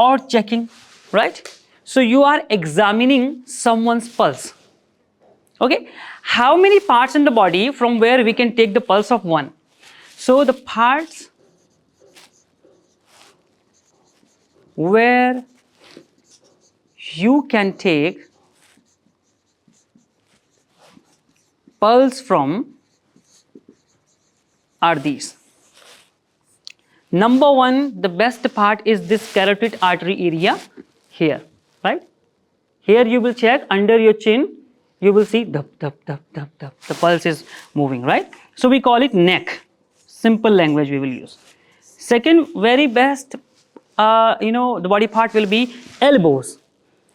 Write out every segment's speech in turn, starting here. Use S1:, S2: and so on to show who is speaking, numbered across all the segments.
S1: or checking, right? So you are examining someone's pulse. Okay, how many parts in the body from where we can take the pulse of one? So the parts where you can take pulse from are these. Number one, the best part is this carotid artery area here, right? Here you will check under your chin, you will see the pulse is moving, right? So we call it neck. Simple language we will use. Second, very best, the body part will be elbows.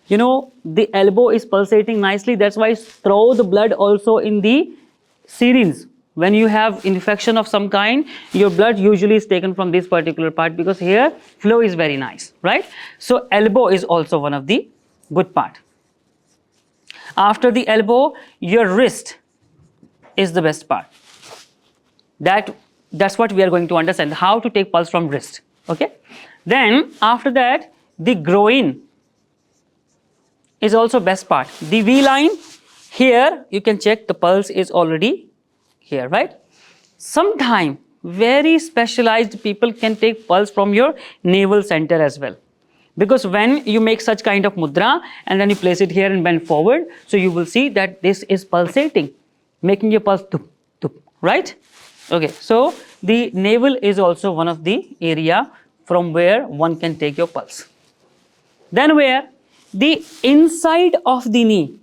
S1: The elbow is pulsating nicely. That's why throw the blood also in the syringe. When you have infection of some kind, your blood usually is taken from this particular part because here flow is very nice, right? So elbow is also one of the good part. After the elbow, your wrist is the best part. That's what we are going to understand, how to take pulse from wrist. Okay. Then after that, the groin is also best part. The V line here, you can check the pulse is already here, right? Sometime very specialized people can take pulse from your navel center as well. Because when you make such kind of mudra and then you place it here and bend forward, so you will see that this is pulsating, making your pulse tup, tup, right? Okay, so the navel is also one of the area from where one can take your pulse. Then where the inside of the knee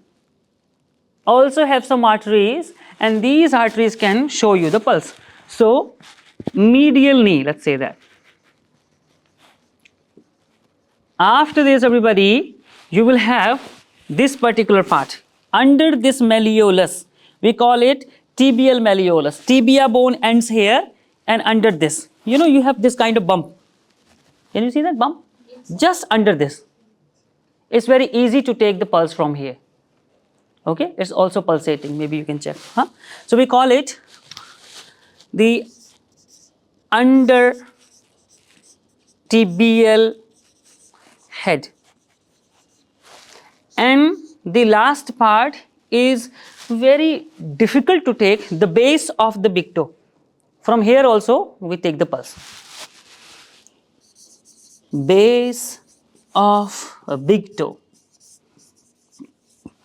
S1: also have some arteries, and these arteries can show you the pulse. So medial knee, let's say that. After this, everybody, you will have this particular part. Under this malleolus, we call it tibial malleolus. Tibia bone ends here, and under this, you have this kind of bump. Can you see that bump? Yes. Just under this. It's very easy to take the pulse from here. Okay, it's also pulsating. Maybe you can check. So we call it the under tibial head. And the last part is very difficult to take, the base of the big toe. From here also we take the pulse. Base of a big toe.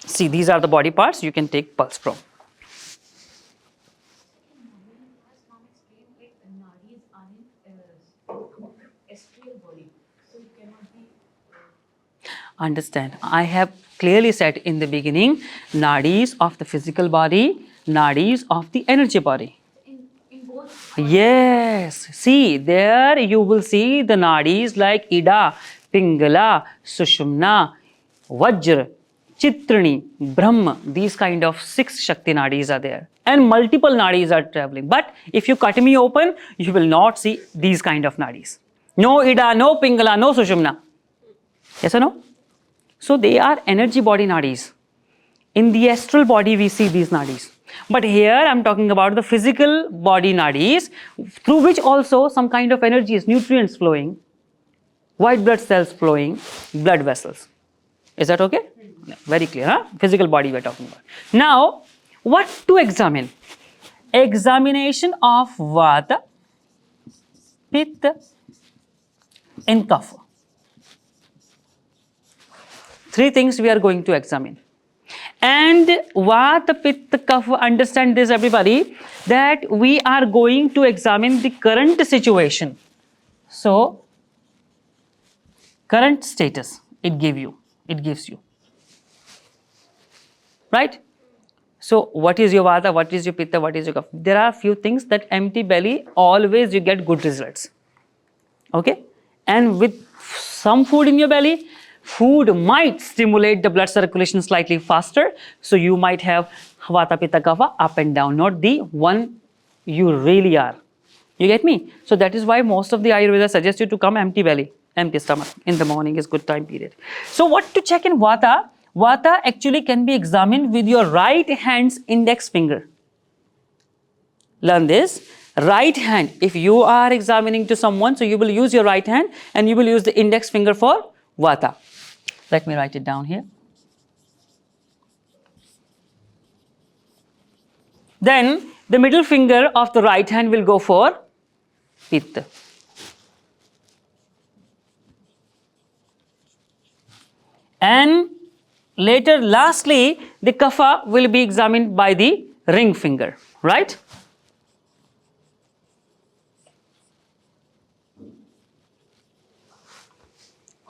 S1: See, these are the body parts you can take pulse from. Understand, I have clearly said in the beginning, nadis of the physical body, nadis of the energy body. In both? Yes, see, there you will see the nadis like Ida, Pingala, Sushumna, Vajra, Chitrani, Brahma. These kind of 6 Shakti nadis are there, and multiple nadis are traveling. But if you cut me open, you will not see these kind of nadis. No Ida, no Pingala, no Sushumna. Yes or no? So they are energy body nadis. In the astral body, we see these nadis. But here I am talking about the physical body nadis, through which also some kind of energy is, nutrients flowing, white blood cells flowing, blood vessels. Is that okay? No, very clear, huh? Physical body we are talking about. Now, what to examine? Examination of Vata, Pitta, and Kapha. 3 things we are going to examine. And Vata, Pitta, Kapha, understand this everybody, that we are going to examine the current situation. So, current status, it gives you. Right? So, what is your Vata, what is your Pitta, what is your Kapha? There are few things that empty belly, always you get good results. Okay? And with some food in your belly, food might stimulate the blood circulation slightly faster. So you might have Vata, Pitta, Kapha up and down, not the one you really are. You get me? So that is why most of the Ayurveda suggests you to come empty belly, empty stomach. In the morning is good time period. So what to check in Vata? Vata actually can be examined with your right hand's index finger. Learn this. right hand, if you are examining to someone, so you will use your right hand and you will use the index finger for Vata. Let me write it down here. Then the middle finger of the right hand will go for Pitta. And later, lastly, the Kapha will be examined by the ring finger, right?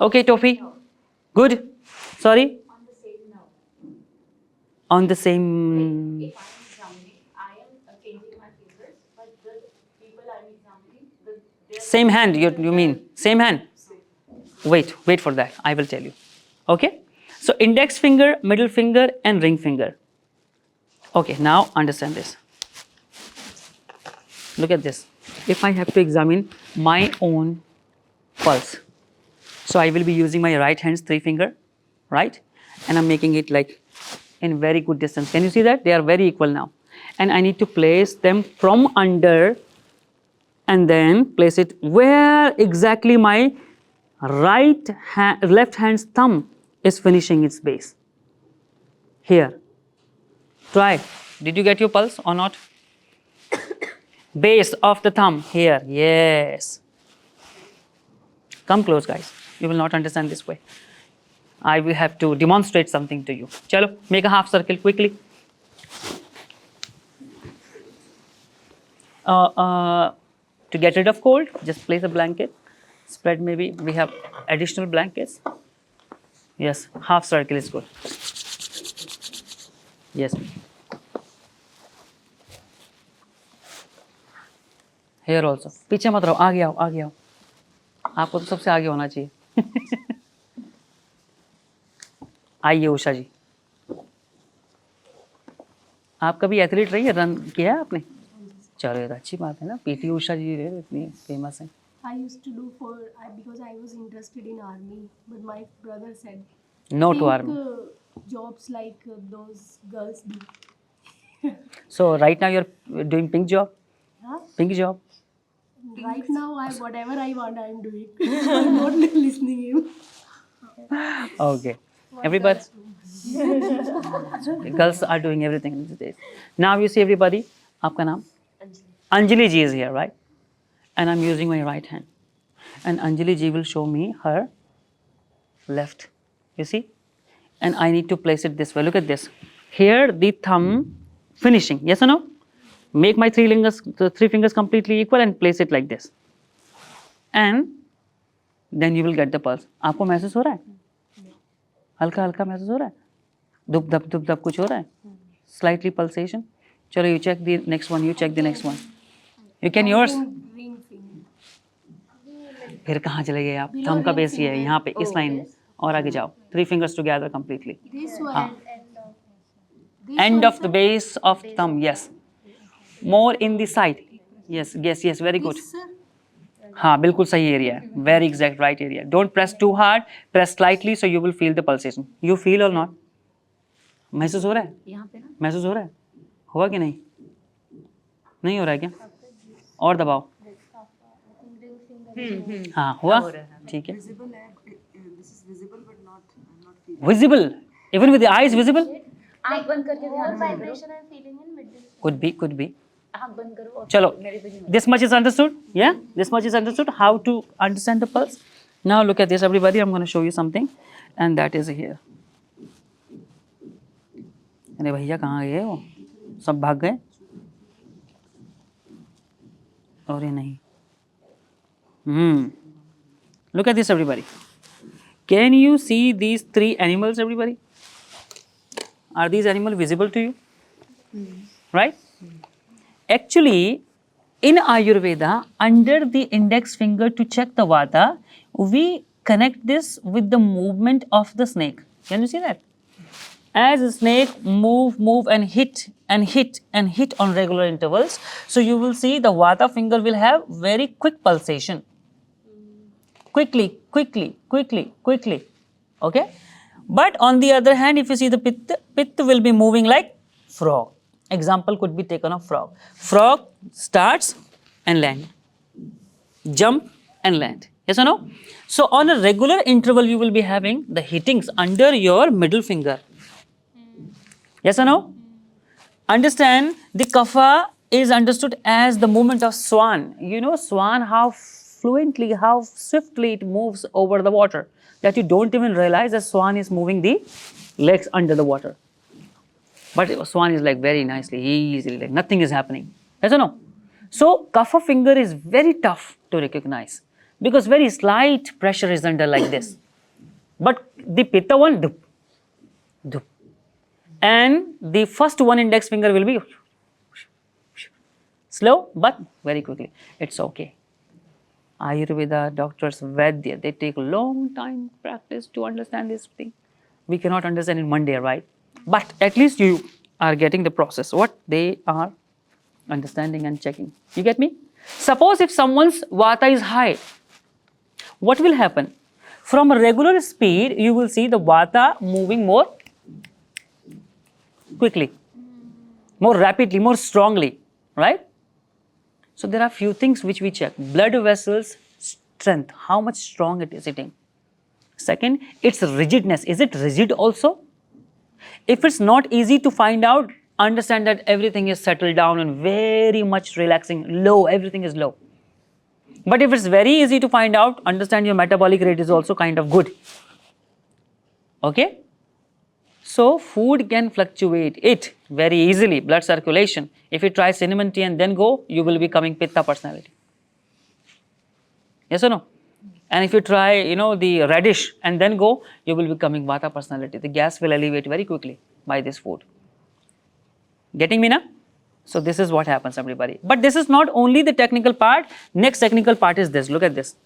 S1: Okay, Tofi? Good? Sorry?
S2: On the same now.
S1: On the same.
S2: If I'm examining, I am changing my fingers, but the people I'm examining, their
S1: Same hand, you mean? Same hand? Wait for that. I will tell you. Okay? So, index finger, middle finger, and ring finger. Okay, now understand this. Look at this. If I have to examine my own pulse, so I will be using my right hand's 3 finger, right? And I'm making it like in very good distance. Can you see that? They are very equal now. And I need to place them from under and then place it where exactly my left hand's thumb is finishing its base. Here. Try. Did you get your pulse or not? Base of the thumb here. Yes. Come close, guys. You will not understand this way. I will have to demonstrate something to you. Chalo, make a half circle quickly. To get rid of cold, just place a blanket. Spread, maybe we have additional blankets. Yes, half circle is good. Yes. Here also. पीछे मत रहो, आगे आओ, आगे आओ. आपको तो सबसे आगे होना चाहिए. आइए उषा जी. आप कभी एथलीट रही है, रन किया है आपने? चलो ये तो अच्छी बात है ना. पीटी उषा जी इतनी फेमस है.
S3: I used to do because I was interested in army, but my brother said
S1: No to
S3: think,
S1: army.
S3: Jobs like those girls do.
S1: So right now you're doing pink job.
S3: Huh?
S1: Pink job.
S3: Right now, whatever I want, I'm doing. I'm not listening him.
S1: Okay. Everybody. Girls are doing everything these days. Now you see everybody. आपका नाम? Anjali ji is here, right? And I'm using my right hand. And Anjali ji will show me her left. You see? And I need to place it this way. Look at this. Here the thumb finishing. Yes or no? Make my the 3 fingers completely equal and place it like this. And then you will get the pulse. आपको महसूस हो रहा है? हल्का हल्का महसूस हो रहा है? दुब दब कुछ हो रहा है? Slightly pulsation. चलो you check the next one. You check the next one. You can yours.
S3: Ring finger.
S1: फिर कहाँ चले गए आप? थंब का बेस ये है यहाँ पे इस लाइन में और आगे जाओ. 3 fingers together completely.
S3: This one.
S1: End of the base of thumb. Yes. More in the side. Yes. Very good.
S3: This, sir.
S1: हाँ बिल्कुल सही एरिया है. Very exact right area. Don't press too hard. Press slightly so you will feel the pulsation. You feel or not? महसूस हो रहा है?
S2: यहाँ पे ना
S1: महसूस हो रहा है? हुआ कि नहीं? नहीं हो रहा है क्या? और दबाओ. हाँ हुआ? ठीक है. Visible. Even with the eyes visible?
S2: आँख बंद करके ध्यान से
S3: Vibration I'm feeling in middle.
S1: Could be.
S2: आँख बंद करो और
S1: Chalo.
S2: मेरे भी नहीं
S1: This much is understood? Yeah? This much is understood how to understand the pulse? Now look at this, everybody. I'm going to show you something. And that is here. अरे भैया कहाँ गए वो? सब भाग गए? और ये नहीं. Look at this, everybody. Can you see these 3 animals, everybody? Are these animals visible to you? Right? Actually, in Ayurveda, under the index finger to check the Vata, we connect this with the movement of the snake. Can you see that? As a snake move and hit on regular intervals, so you will see the Vata finger will have very quick pulsation. Quickly. Okay? But on the other hand, if you see the Pitta will be moving like frog. Example could be taken of frog. Frog starts and land. Jump and land. Yes or no? So on a regular interval, you will be having the heatings under your middle finger. Yes or no? Understand, the kapha is understood as the movement of swan. You know swan, how fluently, how swiftly it moves over the water, that you don't even realize that swan is moving the legs under the water. But swan is like very nicely, easily, like nothing is happening. Yes or no? So kapha finger is very tough to recognize because very slight pressure is under like this. But the pitta one, dup, dup. And the first one index finger will be slow but very quickly. It's okay. Ayurveda doctors, Vaidya, they take long time practice to understand this thing. We cannot understand in one day, right? But at least you are getting the process, what they are understanding and checking. You get me? Suppose if someone's vata is high, what will happen? From a regular speed, you will see the vata moving more quickly, more rapidly, more strongly, right? So there are few things which we check. Blood vessels strength, how much strong it is hitting. Second, its rigidness, is it rigid also? If it's not easy to find out, understand that everything is settled down and very much relaxing, low, everything is low. But if it's very easy to find out, understand your metabolic rate is also kind of good. Okay? So food can fluctuate it very easily, blood circulation. If you try cinnamon tea and then go, you will be becoming pitta personality. Yes or no? And if you try, the radish and then go, you will be becoming vata personality. The gas will elevate very quickly by this food. Getting me now? So this is what happens, everybody. But this is not only the technical part. Next technical part is this. Look at this.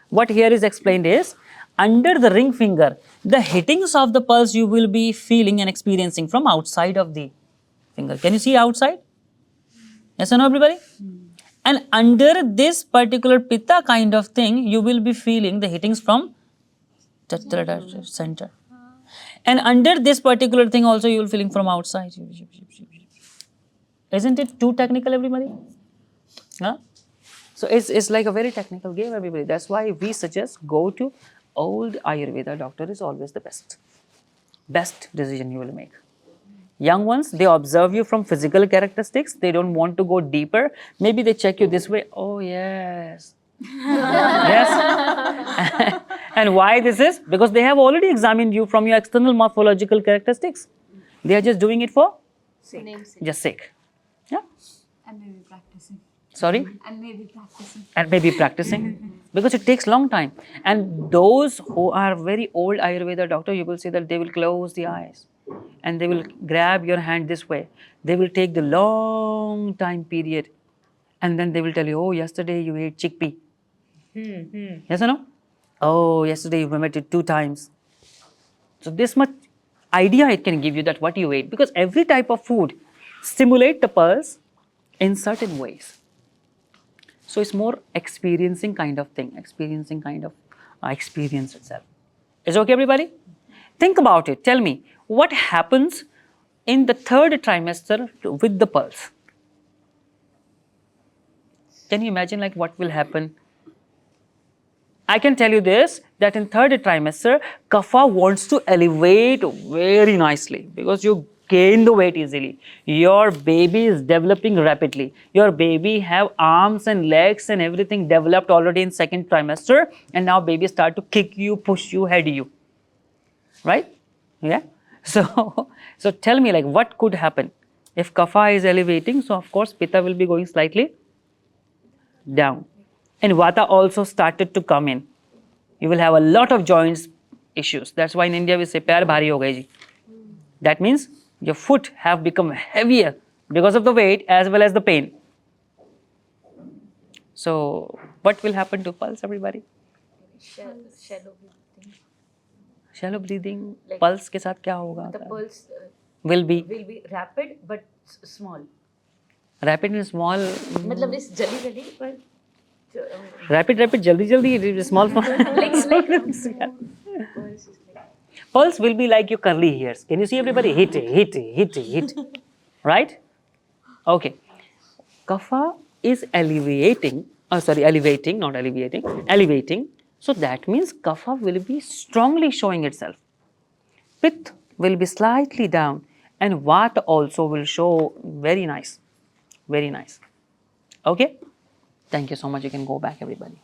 S1: What here is explained is, under the ring finger, the hittings of the pulse you will be feeling and experiencing from outside of the finger. Can you see outside? Yes or no, everybody? And under this particular pitta kind of thing, you will be feeling the hittings from center. And under this particular thing also, you will feeling from outside. Isn't it too technical, everybody? Huh? So it's like a very technical game, everybody. That's why we suggest go to old Ayurveda doctor is always the best. Best decision you will make. Young ones, they observe you from physical characteristics. They don't want to go deeper. Maybe they check you this way. Oh, yes. Yes. And why this is? Because they have already examined you from your external morphological characteristics. They are just doing it for just sake. Yeah.
S3: And maybe practicing.
S1: Sorry?
S3: And maybe practicing.
S1: And maybe practicing. Because it takes long time. And those who are very old Ayurveda doctor, you will see that they will close the eyes. And they will grab your hand this way. They will take the long time period. And then they will tell you, oh, yesterday you ate chickpea. Yes or no? Oh, yesterday you vomited 2 times. So this much idea it can give you that what you ate. Because every type of food stimulate the pulse in certain ways. So it's more experiencing kind of thing. Experiencing kind of experience itself. Is it okay, everybody? Think about it. Tell me, what happens in the 3rd trimester with the pulse? Can you imagine like what will happen? I can tell you this, that in 3rd trimester, kapha wants to elevate very nicely because you gain the weight easily. Your baby is developing rapidly. Your baby have arms and legs and everything developed already in 2nd trimester, and now baby start to kick you, push you, head you. Right? Yeah. So tell me like what could happen if kapha is elevating? So of course pitta will be going slightly down, and vata also started to come in. You will have a lot of joints issues. That's why in India we say पैर भारी हो गए जी. That means your foot have become heavier because of the weight as well as the pain. So what will happen to pulse, everybody? Shallow breathing.
S2: Like,
S1: pulse के साथ क्या होगा?
S2: The pulse
S1: will be
S2: rapid but small.
S1: rapid and small.
S2: मतलब इस जल्दी पर
S1: Rapid, jaldi, small. Pulse will be like your curly hairs. Can you see, everybody? Hit. Right? Okay. Kapha is elevating, elevating, not alleviating, elevating. So that means Kapha will be strongly showing itself. Pith will be slightly down, and Vata also will show very nice, very nice. Okay? Thank you so much. You can go back, everybody.